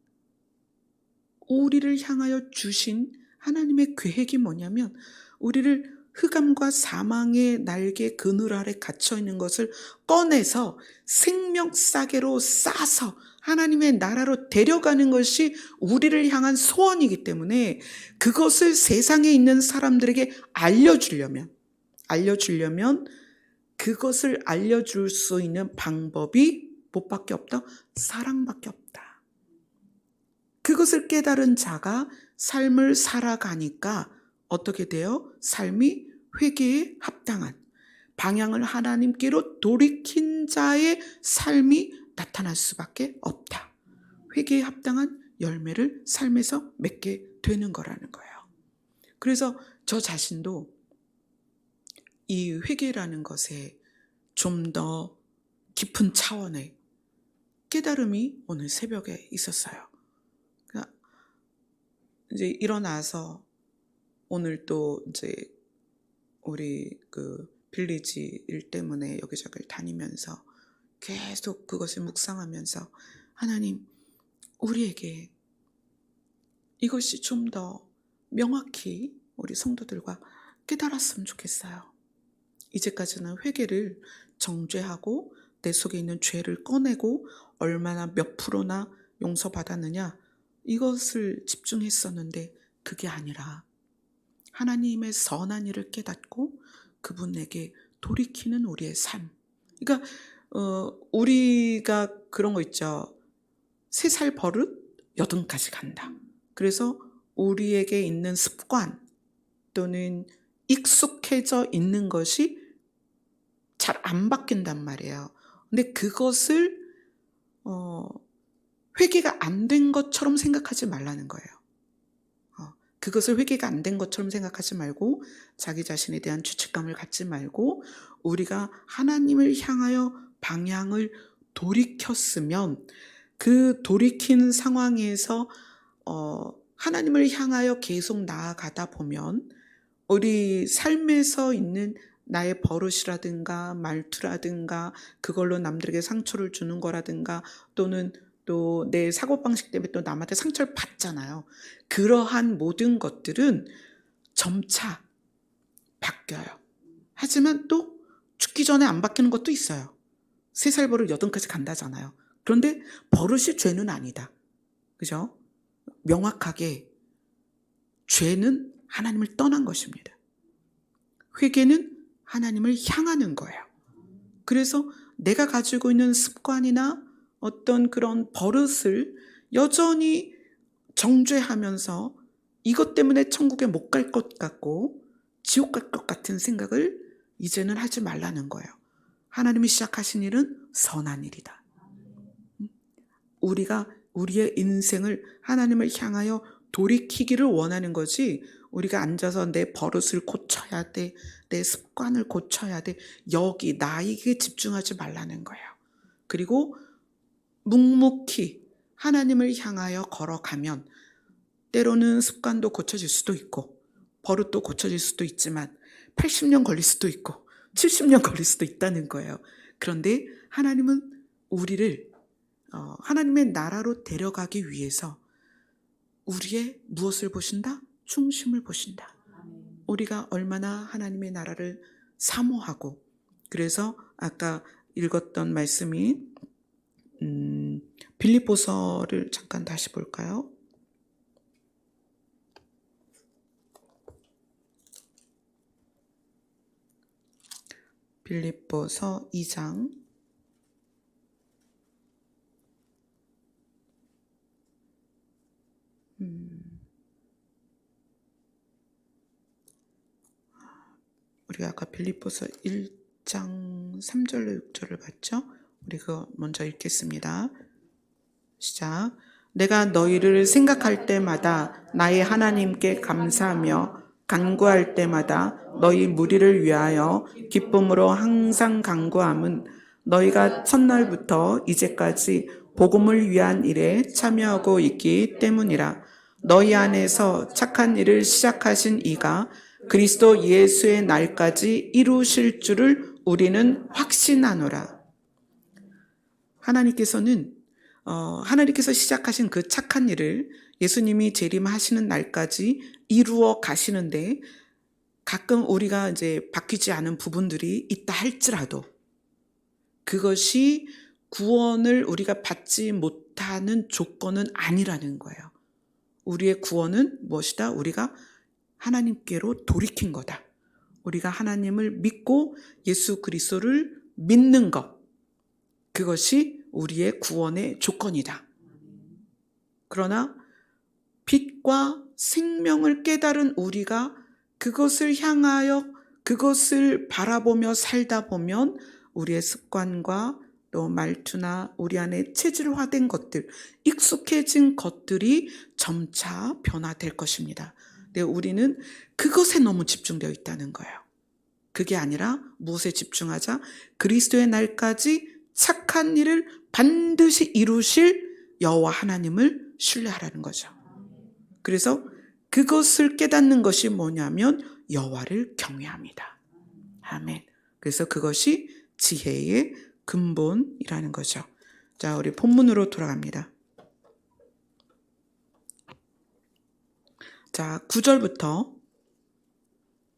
A: 향하여 주신 하나님의 계획이 뭐냐면, 우리를 흑암과 사망의 날개 그늘 아래 갇혀 있는 것을 꺼내서 생명 싸개로 싸서 하나님의 나라로 데려가는 것이 우리를 향한 소원이기 때문에, 그것을 세상에 있는 사람들에게 알려주려면 그것을 알려줄 수 있는 방법이 뭐밖에 없다? 사랑밖에 없다. 그것을 깨달은 자가 삶을 살아가니까 어떻게 돼요? 삶이 회개에 합당한, 방향을 하나님께로 돌이킨 자의 삶이 나타날 수밖에 없다. 회개에 합당한 열매를 삶에서 맺게 되는 거라는 거예요. 그래서 저 자신도 이 회개라는 것에 좀 더 깊은 차원의 깨달음이 오늘 새벽에 있었어요. 그러니까 이제 일어나서 오늘 또 이제 우리 빌리지 일 때문에 여기저기를 다니면서 계속 그것을 묵상하면서, 하나님, 우리에게 이것이 좀 더 명확히 우리 성도들과 깨달았으면 좋겠어요. 이제까지는 회개를 정죄하고 내 속에 있는 죄를 꺼내고 얼마나 몇 프로나 용서받았느냐, 이것을 집중했었는데 그게 아니라 하나님의 선한 일을 깨닫고 그분에게 돌이키는 우리의 삶. 그러니까 우리가 그런 거 있죠. 3살 버릇 80까지 간다. 그래서 우리에게 있는 습관 또는 익숙해져 있는 것이 잘 안 바뀐단 말이에요. 근데 그것을 회개가 안 된 것처럼 생각하지 말라는 거예요. 그것을 회개가 안 된 것처럼 생각하지 말고, 자기 자신에 대한 죄책감을 갖지 말고, 우리가 하나님을 향하여 방향을 돌이켰으면 그 돌이킨 상황에서 하나님을 향하여 계속 나아가다 보면 우리 삶에서 있는 나의 버릇이라든가 말투라든가 그걸로 남들에게 상처를 주는 거라든가 또는 또 내 사고방식 때문에 또 남한테 상처를 받잖아요. 그러한 모든 것들은 점차 바뀌어요. 하지만 또 죽기 전에 안 바뀌는 것도 있어요. 3살 버릇 8까지 간다잖아요. 그런데 버릇이 죄는 아니다. 그죠? 명확하게 죄는 하나님을 떠난 것입니다. 회개는 하나님을 향하는 거예요. 그래서 내가 가지고 있는 습관이나 어떤 그런 버릇을 여전히 정죄하면서 이것 때문에 천국에 못 갈 것 같고 지옥 갈 것 같은 생각을 이제는 하지 말라는 거예요. 하나님이 시작하신 일은 선한 일이다. 우리가 우리의 인생을 하나님을 향하여 돌이키기를 원하는 거지, 우리가 앉아서 내 버릇을 고쳐야 돼, 내 습관을 고쳐야 돼, 여기 나에게 집중하지 말라는 거예요. 그리고 묵묵히 하나님을 향하여 걸어가면 때로는 습관도 고쳐질 수도 있고 버릇도 고쳐질 수도 있지만 80년 걸릴 수도 있고 70년 걸릴 수도 있다는 거예요. 그런데 하나님은 우리를 하나님의 나라로 데려가기 위해서 우리의 무엇을 보신다? 중심을 보신다. 우리가 얼마나 하나님의 나라를 사모하고, 그래서 아까 읽었던 말씀이 빌립보서를 잠깐 다시 볼까요? 빌립보서 2장 우리가 아까 빌립보서 1장 3절로 6절을 봤죠? 우리 그거 먼저 읽겠습니다. 시작. 내가 너희를 생각할 때마다 나의 하나님께 감사하며 간구할 때마다 너희 무리를 위하여 기쁨으로 항상 간구함은 너희가 첫날부터 이제까지 복음을 위한 일에 참여하고 있기 때문이라. 너희 안에서 착한 일을 시작하신 이가 그리스도 예수의 날까지 이루실 줄을 우리는 확신하노라. 하나님께서 시작하신 그 착한 일을 예수님이 재림하시는 날까지 이루어 가시는데, 가끔 우리가 이제 바뀌지 않은 부분들이 있다 할지라도 그것이 구원을 우리가 받지 못하는 조건은 아니라는 거예요. 우리의 구원은 무엇이다? 우리가 하나님께로 돌이킨 거다. 우리가 하나님을 믿고 예수 그리스도를 믿는 것, 그것이 우리의 구원의 조건이다. 그러나 빛과 생명을 깨달은 우리가 그것을 향하여 그것을 바라보며 살다 보면 우리의 습관과 또 말투나 우리 안에 체질화된 것들, 익숙해진 것들이 점차 변화될 것입니다. 근데 우리는 그것에 너무 집중되어 있다는 거예요. 그게 아니라 무엇에 집중하자? 그리스도의 날까지 착한 일을 반드시 이루실 여호와 하나님을 신뢰하라는 거죠. 그래서 그것을 깨닫는 것이 뭐냐면 여호와를 경외합니다. 아멘. 그래서 그것이 지혜의 근본이라는 거죠. 자, 우리 본문으로 돌아갑니다. 자, 9절부터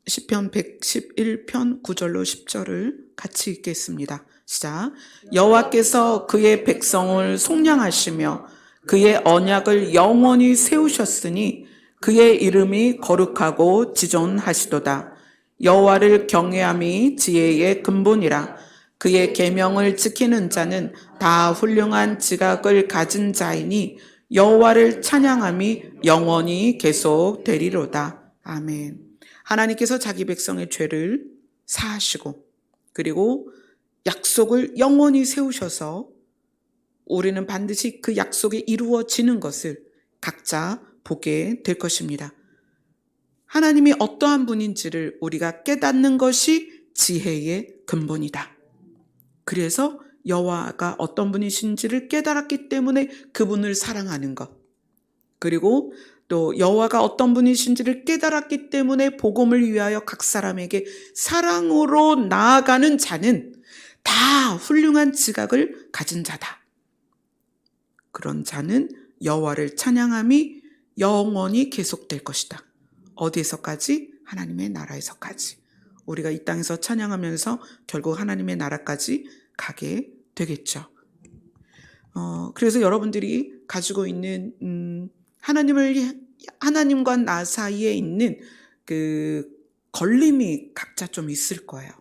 A: 시편 111편 9절로 10절을 같이 읽겠습니다. 시작. 여호와께서 그의 백성을 속량하시며 그의 언약을 영원히 세우셨으니 그의 이름이 거룩하고 지존하시도다. 여호와를 경외함이 지혜의 근본이라. 그의 계명을 지키는 자는 다 훌륭한 지각을 가진 자이니 여호와를 찬양함이 영원히 계속되리로다. 아멘. 하나님께서 자기 백성의 죄를 사하시고 그리고 약속을 영원히 세우셔서 우리는 반드시 그 약속이 이루어지는 것을 각자 보게 될 것입니다. 하나님이 어떠한 분인지를 우리가 깨닫는 것이 지혜의 근본이다. 그래서 여호와가 어떤 분이신지를 깨달았기 때문에 그분을 사랑하는 것, 그리고 또 여호와가 어떤 분이신지를 깨달았기 때문에 복음을 위하여 각 사람에게 사랑으로 나아가는 자는 다 훌륭한 지각을 가진 자다. 그런 자는 여호와를 찬양함이 영원히 계속될 것이다. 어디에서까지? 하나님의 나라에서까지. 우리가 이 땅에서 찬양하면서 결국 하나님의 나라까지 가게 되겠죠. 그래서 여러분들이 가지고 있는 하나님과 나 사이에 있는 그 걸림이 각자 좀 있을 거예요.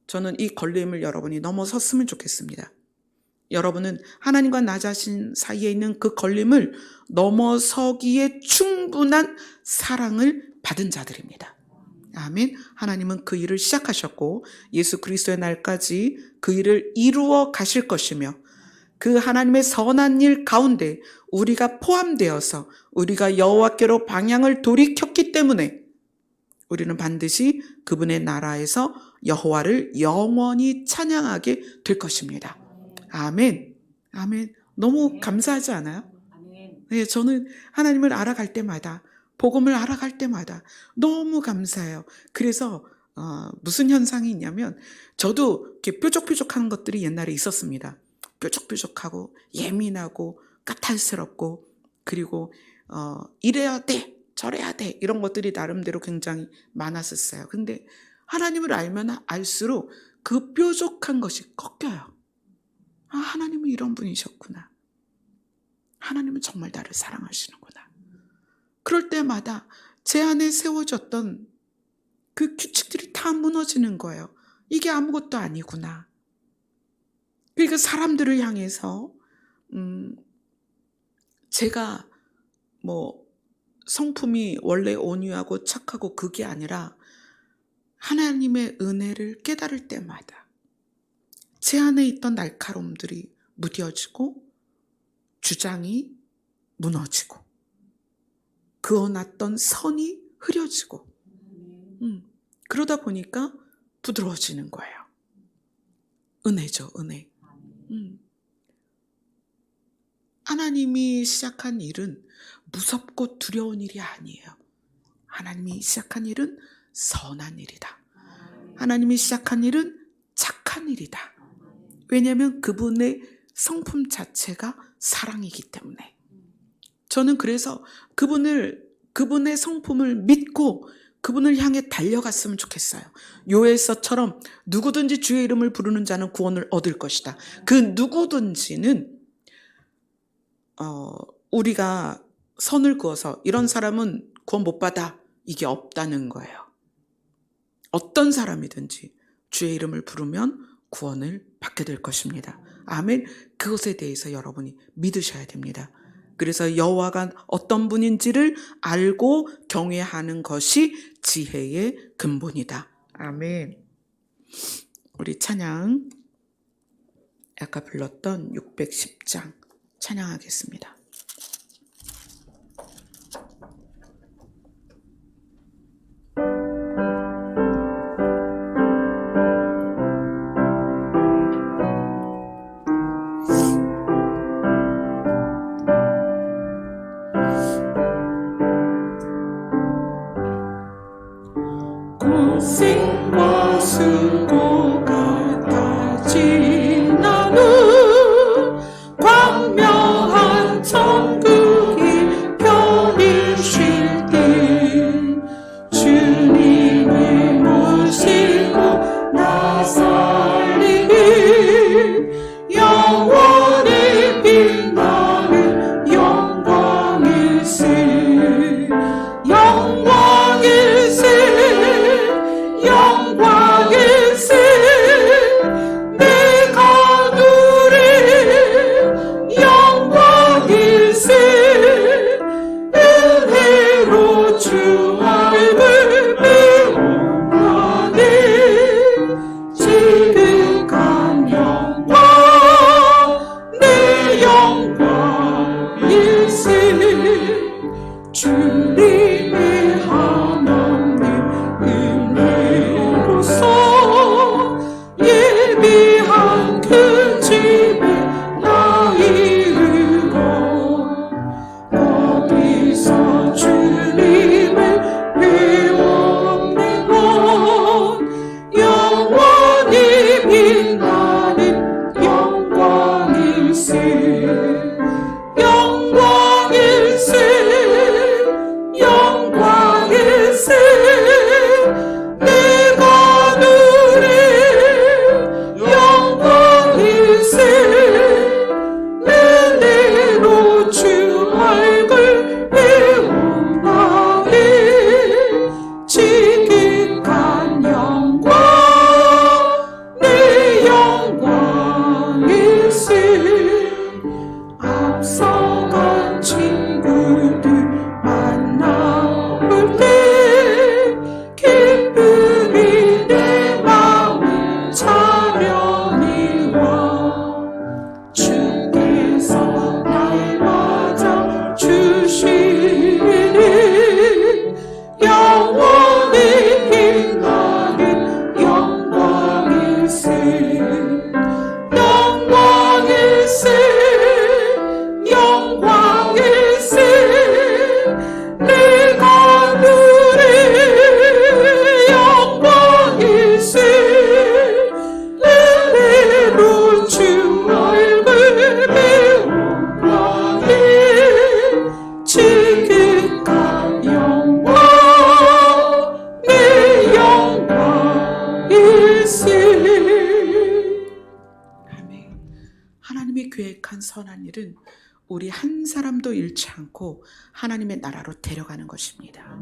A: 저는 이 걸림을 여러분이 넘어섰으면 좋겠습니다. 여러분은 하나님과 나 자신 사이에 있는 그 걸림을 넘어서기에 충분한 사랑을 받은 자들입니다. 아멘. 하나님은 그 일을 시작하셨고 예수 그리스도의 날까지 그 일을 이루어 가실 것이며 그 하나님의 선한 일 가운데 우리가 포함되어서 우리가 여호와께로 방향을 돌이켰기 때문에 우리는 반드시 그분의 나라에서 여호와를 영원히 찬양하게 될 것입니다. 아멘. 아멘. 너무 감사하지 않아요? 네, 저는 하나님을 알아갈 때마다 복음을 알아갈 때마다 너무 감사해요. 그래서 무슨 현상이 있냐면 저도 이렇게 뾰족뾰족한 것들이 옛날에 있었습니다. 뾰족뾰족하고 예민하고 까탈스럽고 그리고 이래야 돼 저래야 돼 이런 것들이 나름대로 굉장히 많았었어요. 근데 하나님을 알면 알수록 그 뾰족한 것이 꺾여요. 아, 하나님은 이런 분이셨구나. 하나님은 정말 나를 사랑하시는구나. 그럴 때마다 제 안에 세워졌던 그 규칙들이 다 무너지는 거예요. 이게 아무것도 아니구나. 그러니까 사람들을 향해서 제가 성품이 원래 온유하고 착하고 그게 아니라 하나님의 은혜를 깨달을 때마다 제 안에 있던 날카로움들이 무뎌지고 주장이 무너지고 그어놨던 선이 흐려지고 그러다 보니까 부드러워지는 거예요. 은혜죠, 은혜. 하나님이 시작한 일은 무섭고 두려운 일이 아니에요. 하나님이 시작한 일은 선한 일이다. 하나님이 시작한 일은 착한 일이다. 왜냐하면 그분의 성품 자체가 사랑이기 때문에. 저는 그래서 그분의 성품을 믿고 그분을 향해 달려갔으면 좋겠어요. 요엘서처럼 누구든지 주의 이름을 부르는 자는 구원을 얻을 것이다. 그 누구든지는 우리가 선을 그어서 이런 사람은 구원 못 받아 이게 없다는 거예요. 어떤 사람이든지 주의 이름을 부르면 구원을 받게 될 것입니다. 아멘. 그것에 대해서 여러분이 믿으셔야 됩니다. 그래서 여호와가 어떤 분인지를 알고 경외하는 것이 지혜의 근본이다. 아멘. 우리 찬양 아까 불렀던 610장 찬양하겠습니다. 고생과 수고가 다 지나는 광명한 저 하나님이 계획한 선한 일은 우리 한 사람도 잃지 않고 하나님의 나라로 데려가는 것입니다.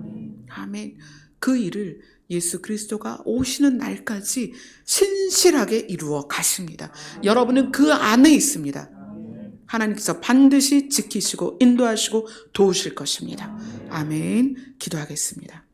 A: 아멘. 그 일을 예수 그리스도가 오시는 날까지 신실하게 이루어 가십니다. 여러분은 그 안에 있습니다. 하나님께서 반드시 지키시고 인도하시고 도우실 것입니다. 아멘. 기도하겠습니다.